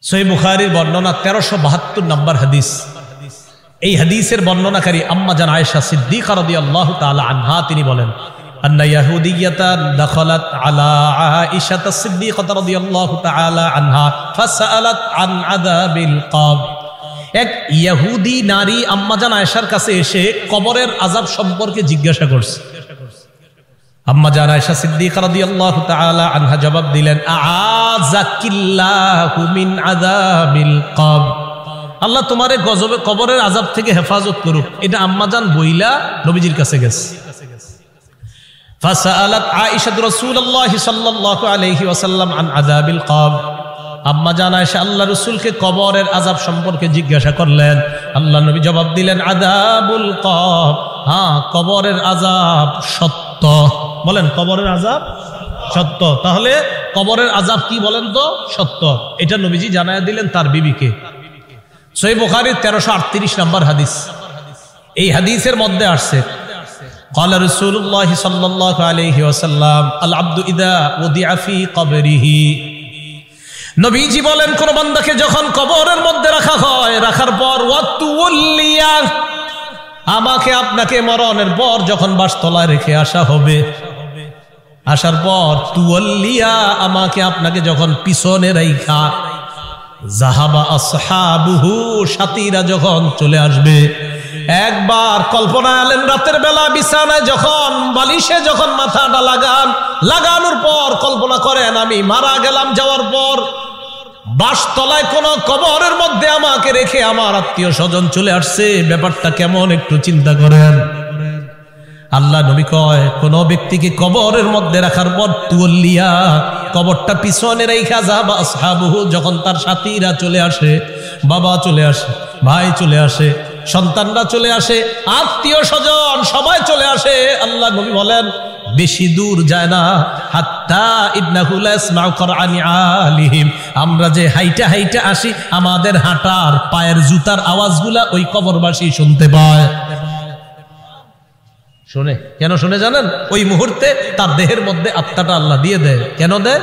সহিহ বুখারীর বর্ণনা 1372 নম্বর হাদিস। এই হাদিসের বর্ণনাকারী আম্মা জান আয়েশা সিদ্দিকা রাদিয়াল্লাহু তাআলা আনহা তিনি বলেন, আন্না ইয়াহুদিয়াতান দাখালাত আলা আয়েশা সিদ্দিকা রাদিয়াল্লাহু তাআলা আনহা ফাসালাত আন আযাবিল কবর। এক ইহুদি নারী আম্মা জান আয়েশার কাছে এসে কবরের আযাব সম্পর্কে জিজ্ঞাসা করছে। আম্মা জান আয়েশা সিদ্দিকা রাদিয়াল্লাহু তাআলা আনহা জবাব দিলেন, আযাকিল্লাহু মিন আযাবিল কবর। আল্লাহ তোমারে গজবে কবরের আযাব থেকে হেফাজত করুক। এটা আম্মা জান বইলা নবীজির কাছে গেছে। ফাসালাত আয়েশা রাসূলুল্লাহ সাল্লাল্লাহু আলাইহি ওয়াসাল্লাম আন আযাবিল কবর। আম্মা জান আয়েশা আল্লাহ রাসূলকে কবরের আযাব সম্পর্কে জিজ্ঞাসা করলেন। আল্লাহ নবী জবাব দিলেন, আযাবুল কবর, হ্যাঁ কবরের আযাব সত্য। বলেন কবরের আযাব সত্য। তাহলে কবরের আযাব কি বলেন তো? সত্য। এটা নবীজি জানায়া দিলেন তার বিবিকে। সহিহ বুখারীর 1338 নম্বর হাদিস। এই হাদিসের মধ্যে আসছে, قال رسول الله صلى الله عليه وسلم العبد اذا وضع في قبره। নবীজি বলেন, কোন বান্দাকে যখন কবরের মধ্যে রাখা হয়, রাখার পর ওয়াতুল্লিয়া, আমাকে আপনাকে মরণের পর যখন বাসতলায় রেখে আসা হবে, আসার পর তুওয়াল্লিয়া, আমাকে আপনাকে যখন পিছনে রাইখা, যাহাবা আসহাবুহু, সাথীরা যখন চলে আসবে। একবার কল্পনা আলেন, রাতের বেলা বিছানায় যখন বালিশে যখন মাথাটা লাগানোর পর কল্পনা করেন আমি মারা গেলাম, যাওয়ার পর বাসতলায় কোন কবরের মধ্যে আমাকে রেখে আমার আত্মীয় স্বজন চলে আসছে, ব্যাপারটা কেমন একটু চিন্তা করেন। আল্লাহ নবী কয়, কোন ব্যক্তিকে কবরের মধ্যে রাখার পর তুওয়াল্লিয়া, কবরটা পিছনে রাইখা, যাহাবা আসহাবুহু, যখন তার সাথীরা চলে আসে, বাবা চলে আসে, ভাই চলে আসে, সন্তানরা চলে আসে, আত্মীয় স্বজন সবাই চলে আসে। আল্লাহ নবী বলেন, বেশি দূর যায় না, হাত্তা ইন্নাহু লা ইয়াসমাউ কুরআনি আলিহিম, আমরা যে হাইটা হাইটা আসি, আমাদের হাঁটার পায়ের জুতার আওয়াজগুলা ওই কবরবাসী শুনতে পায়। শুনে কেন শুনে জানেন? ওই মুহূর্তে তার দেহের মধ্যে আত্মাটা আল্লাহ দিয়ে দেয়। কেন দেয়?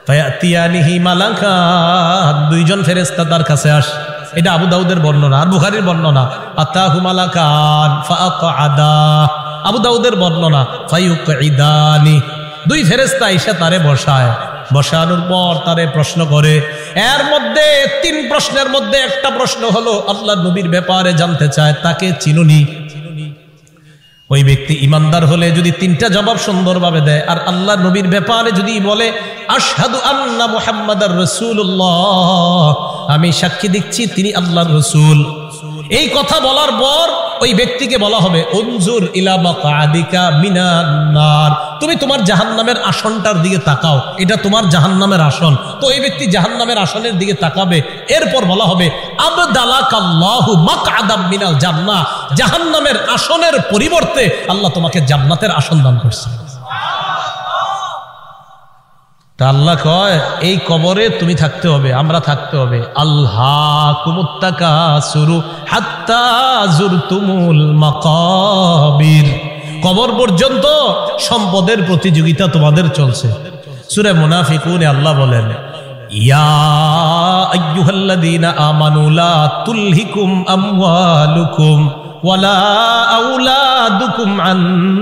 ফায়াতিয়ানিহি মালাকান, দুইজন ফেরেশতা তার কাছে আসে। এটা আবু দাউদের বর্ণনা আর বুখারীর বর্ণনা। আতাহু মালাকান ফাআকআদা, আবু দাউদের বর্ণনা ফায়ুকঈদানি, দুই ফেরেশতা এসে তারে বসায়, বসানোর পর তারে প্রশ্ন করে। এর মধ্যে 3 প্রশ্নের মধ্যে একটা প্রশ্ন হলো আল্লাহ নবীর ব্যাপারে জানতে চায়, তাকে চিনুনি? ওই ব্যক্তি ইমানদার হলে যদি 3টা জবাব সুন্দরভাবে দেয়, আর আল্লাহ নবীর ব্যাপারে যদি বলে আশহাদু আন্না মুহাম্মাদার রাসূলুল্লাহ, আমি সাক্ষী দিচ্ছি তিনি আল্লাহর রাসূল, এই কথা বলার পর ওই ব্যক্তিকে বলা হবে উনজুর ইলা মাকআদিকা মিনান নার, তুমি তোমার জাহান্নামের আসনটার দিকে তাকাও, এটা তোমার জাহান্নামের আসন। তো এই ব্যক্তি জাহান্নামের আসনের দিকে তাকাবে। এরপর বলা হবে আবদালাকাল্লাহু মাকআদাম মিনাল জান্নাহ, জাহান্নামের আসনের পরিবর্তে আল্লাহ তোমাকে জান্নাতের আসন দান করছে। তা আল্লাহ কয়, এই কবরে তুমি থাকতে হবে, আমরা থাকতে হবে। আল্লাহকুমুত তাকাসুরু হাত্তা যুরতুমুল মাকাবির, কবর পর্যন্ত সম্পদের প্রতিযোগিতা তোমাদের চলছে। সূরা মুনাফিকুনে আল্লাহ বলেন, ইয়া আইয়ুহাল্লাযীনা আমানু লা তুলহিকুম আমওয়ালুকুম ওয়ালা আওলাদুকুম আন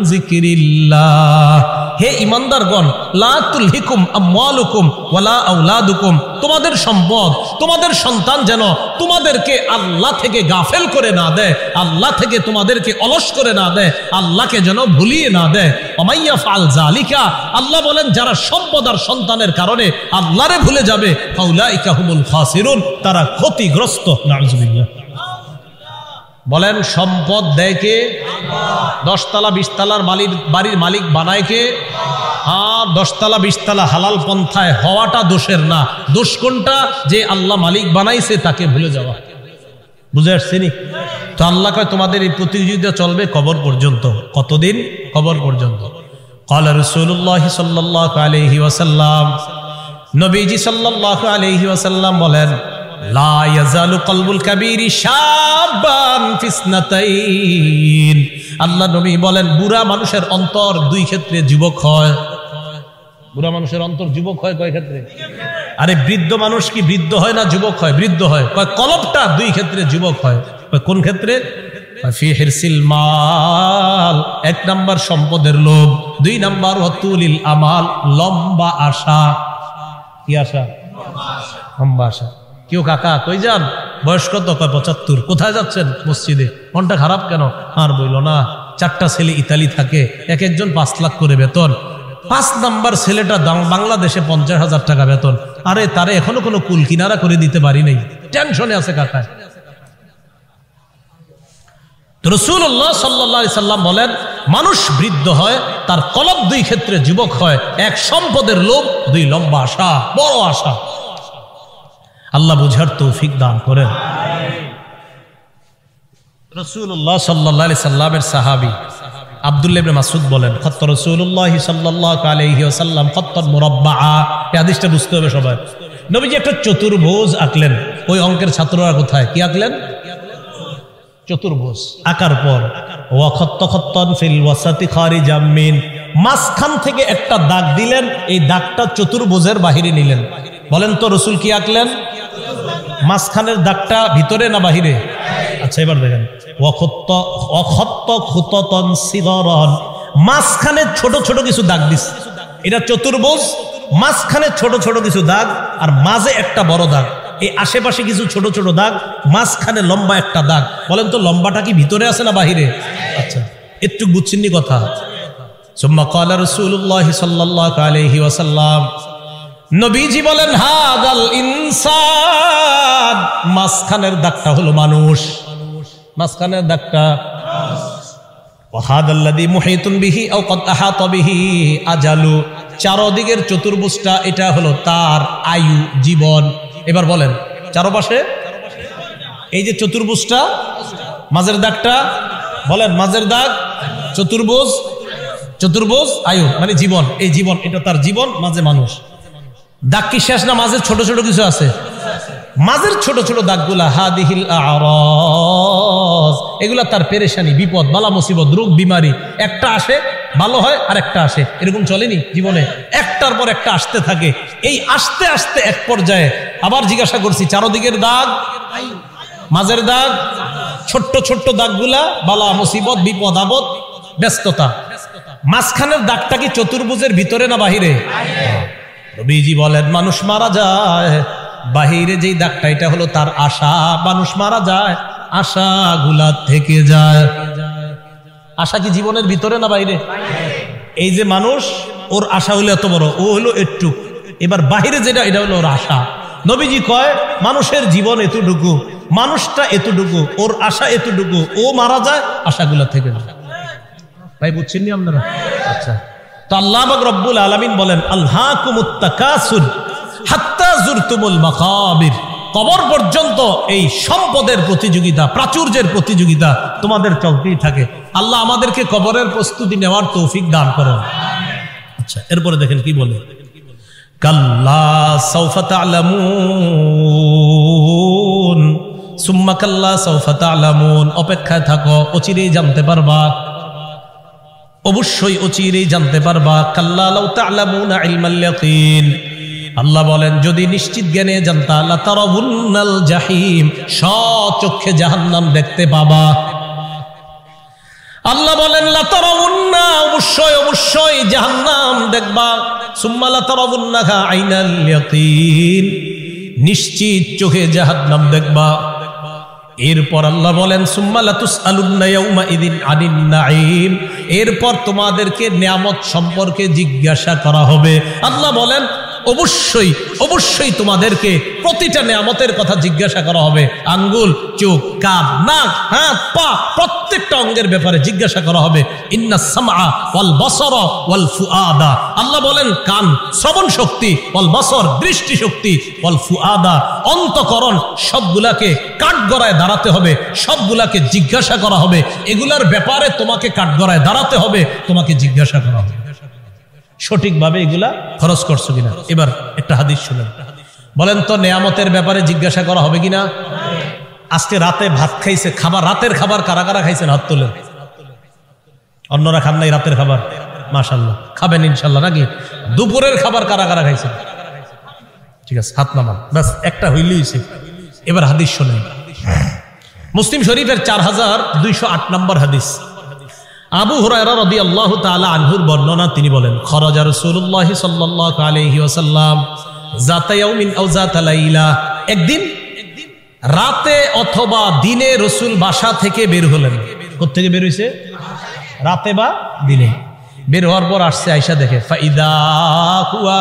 যিকরিল্লাহ, হে ঈমানদারগণ, লা তুলহিকুম আমওয়ালুকুম ওয়ালা আওলাদুকুম, তোমাদের সম্পদ, তোমাদের সন্তান যেন তোমাদেরকে আল্লাহ থেকে গাফেল করে না দেয়, আল্লাহ থেকে তোমাদেরকে অলস করে না দেয়, আল্লাহকে যেন ভুলিয়ে না দেয়। ওমাইয়া ফাল যালিকা, আল্লাহ বলেন যারা সম্পদ আর সন্তানের কারণে আল্লাহরে ভুলে যাবে, ফাউলাইকা হুমুল খাসিরুন, তারা ক্ষতিগ্রস্ত। নাউযুবিল্লাহ। বলেন সম্পদ দেয় কে? 10 তলা 20 তলার বাড়ির মালিক বানায় কে? হ্যাঁ, 10 তলা 20 তলা হালাল পন্থায় হওয়াটা দোষের না। দোষ কোনটা? যে আল্লাহ মালিক বানাইছে তাকে ভুলে যাওয়া। বুঝে আসছেনি? তো আল্লাহ কয় তোমাদের এই প্রতিযোগিতা চলবে কবর পর্যন্ত। কতদিন? কবর পর্যন্ত। ক্বালা রাসূলুল্লাহ সাল্লাল্লাহু আলাইহি ওয়াসাল্লাম, নবীজি সাল্লাল্লাহু আলাইহি ওয়াসাল্লাম বলেন, লা ইয়াজালু কলবুল কাবীরি শাবান ফিসনাতাইন, আল্লাহ নবী বলেন বুড়া মানুষের অন্তর 2 ক্ষেত্রে যুবক হয়। বুড়া মানুষের অন্তর যুবক হয় কয় ক্ষেত্রে? আরে বৃদ্ধ মানুষ কি বৃদ্ধ হয় না যুবক হয়? বৃদ্ধ হয়। কলবটা দুই ক্ষেত্রে যুবক হয়। কোন ক্ষেত্রে? ফি হিরসিল মাল, এক নাম্বার সম্পদের লোভ, দুই নাম্বার ওয়াতুলিল আমাল, লম্বা আশা। কি আশা? লম্বা আশা। কেউ কাকা কই যান? বয়স কত? 75। কোথায় যাচ্ছেন? মসজিদে। মনটা খারাপ কেন? আর বইল না, 4টা ছেলে ইতালি থাকে, এক একজন 5 লাখ করে বেতন। 5 নাম্বার ছেলেটা বাংলাদেশে 50,000 টাকা বেতন। আরে তারে এখনো কোনো কুল কিনারা করে দিতে পারি নাই, টেনশনে আছে কাকা। রাসূলুল্লাহ সাল্লাল্লাহু আলাইহি সাল্লাম বলেন, মানুষ বৃদ্ধ হয়, তার কলব দুই ক্ষেত্রে যুবক হয়। এক সম্পদের লোভ, দুই লম্বা আশা, বড় আশা। আল্লাহ বুঝার তৌফিক দান করেন। রাসূলুল্লাহ সাল্লাল্লাহু আলাইহি সাল্লামের সাহাবী আব্দুল্লাহ ইবনে মাসউদ বলেন, খাত্তা রাসূলুল্লাহ সাল্লাল্লাহু আলাইহি ওয়াসাল্লাম খাত্তান মুরাব্বাআ। এই হাদিসটা বুঝতে হবে সবাই। নবীজি একটা চতুর্ভুজ আঁকলেন। ওই অঙ্কের ছাত্ররা কোথায়? কি আঁকলেন? চতুর্ভুজ আঁকার পর ওয়া খাত্তা খাত্তান ফিল ওয়াসাতি খারিজাম মিন, মাঝখান থেকে একটা দাগ দিলেন। এই দাগটা চতুর্ভুজের বাহিরে নিলেন। বলেন তো রাসূল কি আঁকলেন? মাঝখানের দাগটা ভিতরে না বাহিরে? আচ্ছা এবার দেখেন, মাঝখানে ছোট ছোট কিছু দাগ দিস। এটা চতুর্ভুজ, মাঝখানে ছোট ছোট কিছু দাগ, আর মাঝে একটা বড় দাগ। এই আশেপাশে কিছু ছোট ছোট দাগ, মাঝখানে লম্বা একটা দাগ। বলেন তো লম্বাটা কি ভিতরে আছে না বাহিরে? আচ্ছা একটু বুঝছেননি কথা। সুম্মা ক্বালা রাসূলুল্লাহ সাল্লাল্লাহু আলাইহি ওয়াসাল্লাম, নবীজি বলেন, হাদাল ইনসান, মাঝখানের দাগটা হলো মানুষ। মাঝখানের দাগটা ওয়াহাদাল্লাযী মুহিতুন বিহি আও ক্বাদ আহাতা বিহি আজালু, চারদিকের চতুর্ভুজটা এটা হলো তার আয়ু, জীবন। এবার বলেন চারপাশে এই যে চতুর্ভুজটা, মাঝের দাগটা বলেন, মাঝের দাগ চতুর্ভুজ, চতুর্ভুজ আয়ু মানে জীবন। এই জীবন, এটা তার জীবন, মাঝে মানুষ। দাগ কি শেষ না? মাঝে ছোট ছোট কিছু আছে। মাঝের ছোট ছোট দাগগুলা হাদিহিল আরাজ, এগুলা তার পেরেশানি, বিপদ, বালা মুসিবত, রোগ বিমারি। একটা আসে ভালো হয়, আর একটা আসে। এরকম চলেনি জীবনে? একটার পর একটা আসতে থাকে। এই আসতে আসতে এক পর্যায়ে আবার জিজ্ঞাসা করছি, চারদিকের দাগ, মাঝের দাগ, ছোট্ট ছোট্ট দাগগুলা বালা মুসিবত, বিপদ আপদ, ব্যস্ততা। মাঝখানের দাগটা কি চতুর্ভুজের ভিতরে না বাহিরে? নবীজি বলেন, মানুষ মারা যায়, বাহিরে যেই দাগটা এটা হলো তার আশা। মানুষ মারা যায়, আশাগুলা থেকে যায়। আশা কি জীবনের ভিতরে না বাইরে? এই যে মানুষ, ওর আশা হলো এত বড়, ও হলো একটু। এবার বাহিরে যেটা, এটা হলো ওর আশা। নবীজি কয়, মানুষের জীবন এতটুকু, মানুষটা এতটুকু, ওর আশা এতটুকু, ও মারা যায়, আশাগুলা থেকে যায়। ভাই বুঝছেন নি আপনারা? আচ্ছা, তো আল্লাহ পাক রব্বুল আলামিন বলেন, আলহাকুমুত তাকাসুর হাত্তা যুরতুমুল মাকাবির, কবর পর্যন্ত এই সম্পদের প্রতিযোগিতা, প্রাচুর্যের প্রতিযোগিতা তোমাদের চলতেই থাকে। আল্লাহ আমাদেরকে কবরের প্রস্তুতি নেওয়ার তৌফিক দান করেন। আচ্ছা এরপরে দেখেন কি বলে, কাল্লা সাউফা তা'লামুন সুম্মা কাল্লা সাউফা তা'লামুন, অপেক্ষায় থাকো, অচিরেই জানতে পারবা, অবশ্যই অচিরেই জানতে পারবা। কাল্লা লাউ তা'লামুনা ইলমাল ইয়াকিন, আল্লাহ বলেন যদি নিশ্চিত জ্ঞানে জানতা, লাতারাউন্নাল জাহিম, স্বচক্ষে জাহান্নাম দেখতে পাবা। আল্লাহ বলেন লাতারাউন্না, অবশ্যই অবশ্যই জাহান্নাম দেখবা। সুম্মা লাতারাউন্নাহা আইনাল ইয়াকিন, নিশ্চিত চোখে জাহান্নাম দেখবা। এরপর আল্লাহ বলেন সুম্মা লাতুসআলুন্না ইয়াউমা ইযিন আনিন নাঈম, এরপর তোমাদেরকে নিয়ামত সম্পর্কে জিজ্ঞাসা করা হবে। আল্লাহ বলেন অবশ্যই অবশ্যই তোমাদেরকে প্রতিটা নিয়ামতের কথা জিজ্ঞাসা করা হবে। আঙ্গুল, চোখ, কান, নাক, হাত, পা, প্রত্যেকটা অঙ্গের ব্যাপারে জিজ্ঞাসা করা হবে। ইন্নাস সামআ ওয়াল বাসারা ওয়াল ফুআদা, আল্লাহ বলেন কান শ্রবণ শক্তি, ওয়াল বাসর দৃষ্টি শক্তি, ওয়াল ফুআদা অন্তঃকরণ, সবগুলাকে কাঠগড়ায় দাঁড়াতে হবে, সবগুলাকে জিজ্ঞাসা করা হবে। এগুলার ব্যাপারে তোমাকে কাঠগড়ায় দাঁড়াতে হবে, তোমাকে জিজ্ঞাসা করা হবে সঠিকভাবে এগুলা খরচ করছো কিনা। এবার একটা হাদিস শুনেন, বলেন তো নেয়ামতের ব্যাপারে জিজ্ঞাসা করা হবে কিনা? আজকে রাতে ভাত খাইছে, খাবার, রাতের খাবার কারা কারা খাইছেন হাত তোলেন। অন্যরা খান নাই রাতের খাবার? মাশাআল্লাহ, খাবেন ইনশাআল্লাহ নাকি? দুপুরের খাবার কারা কারা খাইছেন? ঠিক আছে, হাত নামান, ব্যাস একটা হইলেই হইছে। এবার হাদিস শোনেন, মুসলিম শরীফের 4208 নম্বর হাদিস। আবু হুরায়রা রাদিয়াল্লাহু তাআলা আনহুর বর্ণনা, তিনি বলেন, খরাজা রাসূলুল্লাহ সাল্লাল্লাহু আলাইহি ওয়াসাল্লাম যাতা ইয়াউমিন আও যাতা লাইলা, একদিন রাতে অথবা দিনে রাসূল বাসা থেকে বের হলেন। কোথা থেকে বের হইছে? রাতে বা দিনে। বের হওয়ার পর আসছে, আয়েশা দেখে ফাইদা হুয়া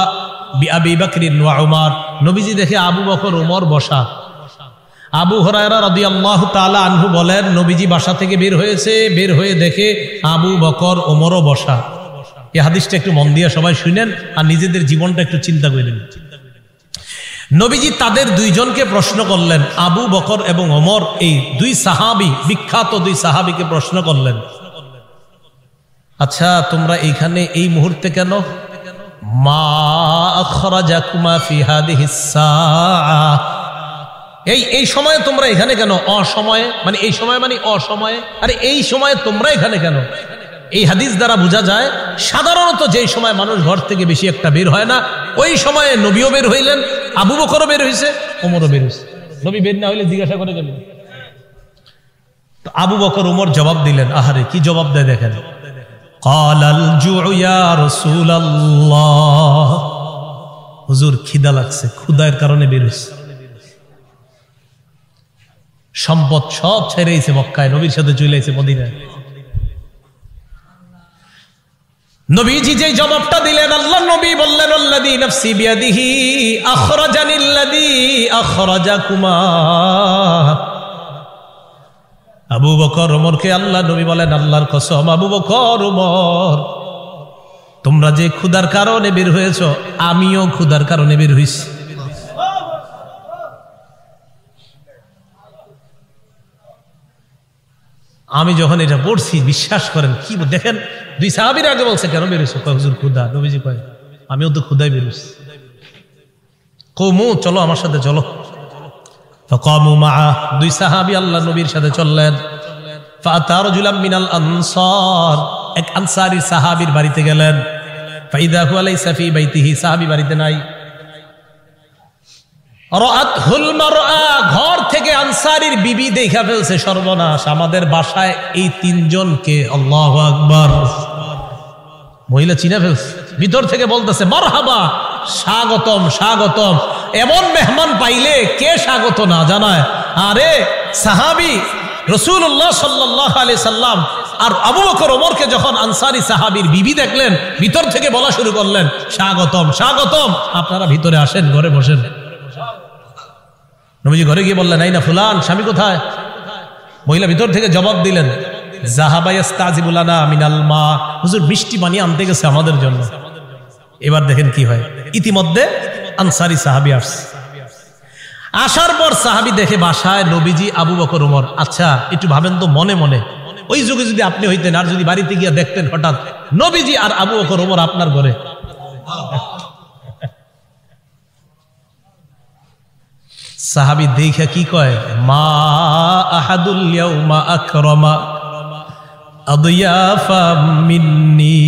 বিআবি বকর ওয়া উমর, নবীজি দেখে আবু বকর ওমর বসা। আবু হুরায়রা রাদিয়াল্লাহু তাআলা আনহু বলেন, নবীজি বাসা থেকে বের হয়েছে, বের হয়ে দেখে আবু বকর ওমরও বসা। এই হাদিসটা একটু মন দিয়ে সবাই শুনেন আর নিজেদের জীবনটা একটু চিন্তা করে নিন। নবীজি তাদের দুইজনকে প্রশ্ন করলেন, আবু বকর এবং ওমর, এই দুই সাহাবী, বিখ্যাত দুই সাহাবীকে প্রশ্ন করলেন, আচ্ছা তোমরা এইখানে এই মুহূর্তে কেন? মা আখরাজাকুমা ফি হাদিহিস সাআহ, এই সময়ে তোমরা এখানে কেন? অসময়ে মানে এই সময় মানে অসময়ে, আরে এই সময়ে তোমরা এখানে কেন? এই হাদিস দ্বারা বোঝা যায় সাধারণত যেই সময় মানুষ ঘর থেকে বেশি একটা বের হয় না, ওই সময়ে নবীও বের হইলেন, আবু বকরও বের হইছে, ওমরও বের হইছে। নবী বের না হইলে জিজ্ঞাসা করে গেলেন। তো আবু বকর ওমর জবাব দিলেন, আহারে কি জবাব দেয় দেখেন, ক্বালাল জুউ ইয়া রাসূলুল্লাহ, হুজুর খিদা লাগছে, ক্ষুধার কারণে বের হইছে। সম্পদ সব ছেড়েছে মক্কায়, নবীর সাথে চলে এসেছে মদিনায়। নবীজি যেই জবাবটা দিলেন, আল্লাহ নবী বললেন, আল্লাযী নাফসি বিয়াদিহি আখরাজানিল্লাযী আখরাজাকুমা। আবু বকর ওমরকে আল্লাহ নবী বলেন, আল্লাহর কসম আবু বকর ওমর, তোমরা যে ক্ষুধার কারণে বের হয়েছ, আমিও ক্ষুধার কারণে বের হইছি। আমি যখন এটা পড়ছি, বিশ্বাস করেন, কি দেখেন, দুই সাহাবীর আগে বলছে কেন বেরোছো? কয় হুজুর ক্ষুধা। নবীজি কয় আমিও তো ক্ষুধায় বেরোছি। কওমু চলো আমার সাথে চলো। ফাকামু মাআ, দুই সাহাবী আল্লাহ নবীর সাথে চললেন। ফাআতা রাজুলাম মিনাল আনসার, এক আনসারী সাহাবীর বাড়িতে গেলেন। ফাইদা হুয়া লাইসা ফি বাইতিহি, সাহাবী বাড়িতে নাই। রাআতহুল মারআ, ঘর থেকে আনসারীর বিবি দেখা ফেলছে, সর্বনাশ, আমাদের বাসায় এই তিনজনকে, আল্লাহু আকবার, মহিলা চিনে ফেলছে। ভিতর থেকে বলতেছে, মারহাবা, স্বাগতম স্বাগতম। এমন মেহমান পাইলে কে স্বাগত না জানায়? আরে সাহাবী রাসূলুল্লাহ সাল্লাল্লাহু আলাইহি সাল্লাম আর আবু বকর ওমরকে যখন আনসারী সাহাবীর বিবি দেখলেন, ভিতর থেকে বলা শুরু করলেন, স্বাগতম স্বাগতম, আপনারা ভিতরে আসেন, ঘরে বসেন। নবীজি ঘরে গিয়ে বললেন, এই না ফুলান, স্বামী কোথায়? মহিলা ভিতর থেকে জবাব দিলেন, যাহাবা ইস্তাজিবু লানা মিনাল মা, হুজুর মিষ্টি পানি আনতে গেছে আমাদের জন্য। এবার দেখেন কি হয়, ইতিমধ্যে আনসারী সাহাবী আসছে। আসার পর সাহাবী দেখে বাসায় নবীজি, আবু বকর ওমর। আচ্ছা একটু ভাবেন তো মনে মনে, ওই যুগে যদি আপনি হইতেন আর যদি বাড়িতে গিয়ে দেখতেন হঠাৎ নবীজি আর আবু বকর ওমর আপনার ঘরে, সাহাবী দেখে কি কয়, মা আহাদুল ইয়াউমা আকরামা আদিয়াফা মিন্নি।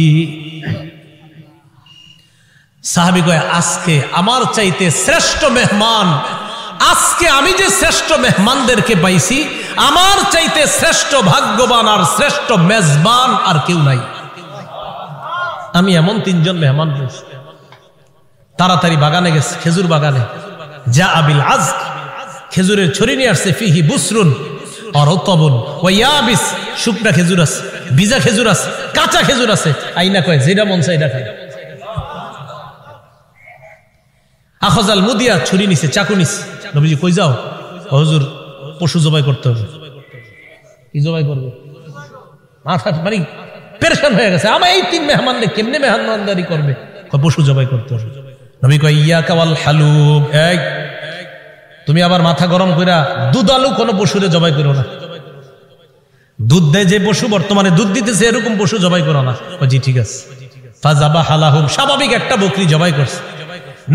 সাহাবী কয়, আজকে আমার চাইতে শ্রেষ্ঠ মেহমান, আজকে আমি যে শ্রেষ্ঠ মেহমানদেরকে পাইছি, আমার চাইতে শ্রেষ্ঠ ভাগ্যবান আর শ্রেষ্ঠ মেজবান আর কেউ নাই। আমি এমন তিনজন মেহমান পেয়েছি। তাড়াতাড়ি বাগানে গেছে, খেজুর বাগানে। যা আবিল আজক, খেজুরের ছড়ি নিয়ে আসছে। ফিহি বুসরুন আর উতবুন ওয়া ইয়াবিস, শুকনা খেজুর আছে, ভিজা খেজুর আছে, কাঁচা খেজুর আছে। আইনা কয় যেটা মন চায় এটা খায়। আখজাল মুদিয়া, ছুরি নিছে, চাকু নিছে। নবীজি কই যাও? হুজুর পশু জবাই করতে হবে। কি জবাই করবে? মাথা মানে পেরেশান হয়ে গেছে, আমার এই তিন মেহমানকে কেমনে মেহমানদারি করবে? পশু জবাই করতে হবে। নবী কয় ইয়াকা ওয়াল হালুব, এই তুমি আবার মাথা গরম কইরা দুধালু কোনো পশুরে জবাই করো না। দুধ দেয় যে পশু, বর্তমানে দুধ দিতেছে, এরকম পশু জবাই করো না। জি ঠিক আছে। ফাযাবাহা লাহুম, স্বাভাবিক একটা বকরি জবাই করছে।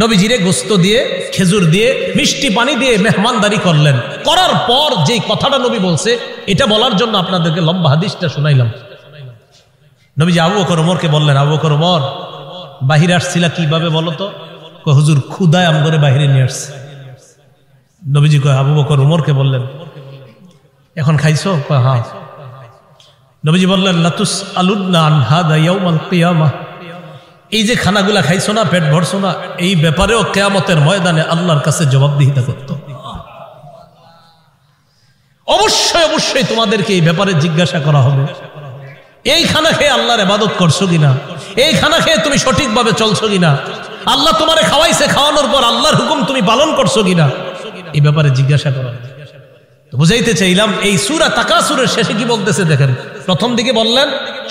নবীজিরে গোস্ত দিয়ে, খেজুর দিয়ে, মিষ্টি পানি দিয়ে মেহমানদারি করলেন। করার পর যেই কথাটা নবী বলছে, এটা বলার জন্য আপনাদেরকে লম্বা হাদিসটা শোনাইলাম। নবীজি আবু বকর ওমরকে বললেন, আবু বকর ওমর, বাহিরে আসছিলা কিভাবে বলো তো? হুজুর ক্ষুদায় আম করে বাহিরে নিয়ে আসছে। নবীজি কয় আবু বকর উমরকে বললেন, এখন খাইছো? হ্যাঁ। নবীজি বললেন, লাতুস আলুন্না আন হাদা ইয়াউমাল কিয়ামাহ, এই যে খানাগুলা খাইছো না, পেট ভরছো না, এই ব্যাপারেও কিয়ামতের ময়দানে আল্লাহর কাছে জবাবদিহিতা করতে হবে। অবশ্যই অবশ্যই তোমাদেরকে এই ব্যাপারে জিজ্ঞাসা করা হবে। এই খানা খেয়ে আল্লাহর ইবাদত করছো কিনা, এই খানা খেয়ে তুমি সঠিকভাবে চলছো কিনা, আল্লাহ তোমারে খাওয়াইছে, খাওয়ানোর পর আল্লাহর হুকুম তুমি পালন করছো কিনা, এই ব্যাপারে জিজ্ঞাসা করা। বুঝাইতে চাইলাম, এই সূরা তাকাসুরের শেষে কি বলতেছে দেখেন। প্রথম দিকে বললেন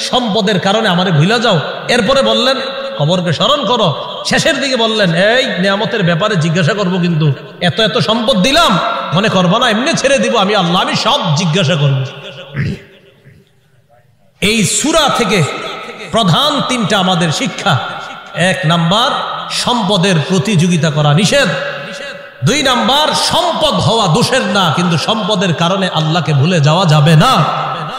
সম্পদের কারণে আমারে ভুলে যাও, এরপরে বললেন কবরকে স্মরণ করো, শেষের দিকে বললেন এই নিয়ামতের ব্যাপারে জিজ্ঞাসা করব, কিন্তু এত এত সম্পদ দিলাম মনে করবো না এমনি ছেড়ে দিব আমি আল্লাহ, আমি সব জিজ্ঞাসা করব। এই সূরা থেকে প্রধান তিনটা আমাদের শিক্ষা। 1 নাম্বার, সম্পদের প্রতিযোগিতা করা নিষেধ। 2 নাম্বার, সম্পদ হওয়া দোষের না, কিন্তু সম্পদের কারণে আল্লাহকে ভুলে যাওয়া যাবে না,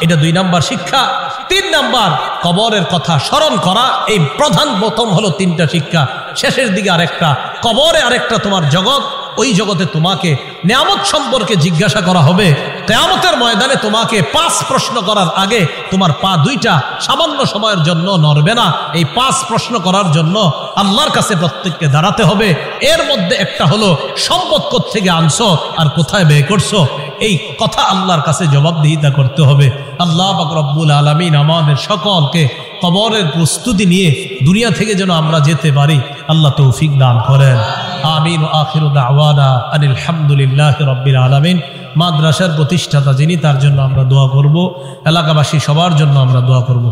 এটা 2 নাম্বার শিক্ষা। 3 নাম্বার, কবরের কথা স্মরণ করা। এই প্রথম হলো 3টা শিক্ষা। শেষের দিকে আরেকটা, কবরে আরেকটা তোমার জগৎ, ওই জগতে তোমাকে নিয়ামত সম্পর্কে জিজ্ঞাসা করা হবে। কিয়ামতের ময়দানে তোমাকে 5 প্রশ্ন করার আগে তোমার পা 2টা সামান্য সময়ের জন্য নড়বে না। এই 5 প্রশ্ন করার জন্য আল্লাহর কাছে প্রত্যেককে দাঁড়াতে হবে। এর মধ্যে একটা হলো সম্পদ কোত্থেকে আনছো আর কোথায় ব্যয় করছো, এই কথা আল্লাহর কাছে জবাবদিহিতা করতে হবে। আল্লাহ পাক রব্বুল আলামিন আমাদের সকলকে কবরের প্রস্তুতি নিয়ে দুনিয়া থেকে যেন আমরা যেতে পারি, আল্লাহ তৌফিক দান করেন। আমিন। আখিরু দাওয়ানা আনিল হামদুলিল্লাহি রাব্বিল আলামিন। মাদ্রাসার প্রতিষ্ঠাতা যিনি, তার জন্য আমরা দোয়া করব, এলাকাবাসী সবার জন্য আমরা দোয়া করব।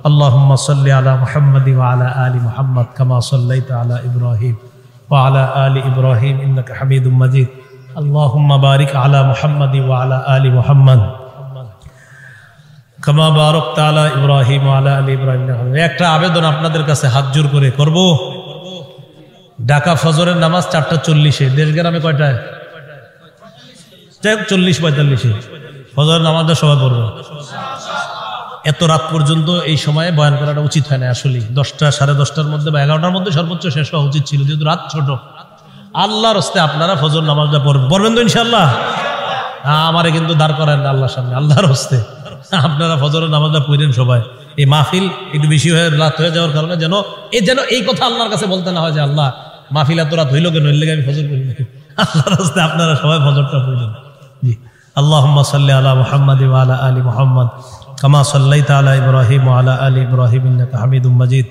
আল্লাহুম্মা সাল্লি আলা মুহাম্মাদি ওয়া আলা আলি মুহাম্মাদ কামা সাল্লাইতা আলা ইব্রাহিম ওয়া আলা আলি ইব্রাহিম ইন্নাকা হামিদুম মাজিদ। আল্লাহুম্মা বারিক আলা মুহাম্মাদি ওয়া আলা আলি মুহাম্মাদ কামা বারাকতা আলা ইব্রাহিম ওয়া আলা আলি ইব্রাহিম। একটা আবেদন আপনাদের কাছে হাত জোর করে করব। ঢাকা ফজরের নামাজ 4:40, দেশগ্রামে কয়টায়? 40-45 ফজরের নামাজটা সবাই পড়বে। এত রাত পর্যন্ত এই সময়ে বয়ান করাটা উচিত হয় না আসলে। 10টা, 10:30টার মধ্যে বা 11টার মধ্যে সর্বোচ্চ শেষ হওয়া উচিত ছিল, যেহেতু রাত ছোট। আল্লাহর হস্তে আপনারা ফজর নামাজটা পড়বেন তো ইনশাল্লাহ। আমারে কিন্তু দাঁড় করেন না আল্লাহর সামনে, আল্লাহর হস্তে আপনারা ফজরের নামাজটা পড়েন সবাই। এই মাহফিল একটু বেশি হয়ে রাত হয়ে যাওয়ার কারণে যেন এই কথা আল্লাহর কাছে বলতে না হয় যে আল্লাহ মাহফিল এত রাত হইল কেন, হইলে আমি ফজর করি না। আল্লাহর হস্তে আপনারা সবাই ফজরটা পড়বেন। জি। আল্লাহুম্মা সাল্লি আলা মুহাম্মাদ ওয়া আলা আলি মুহাম্মাদ কামা সাল্লাইতা আলা ইব্রাহিম ওয়া আলা আলি ইব্রাহিম ইন্নাকা হামিদুম মাজিদ।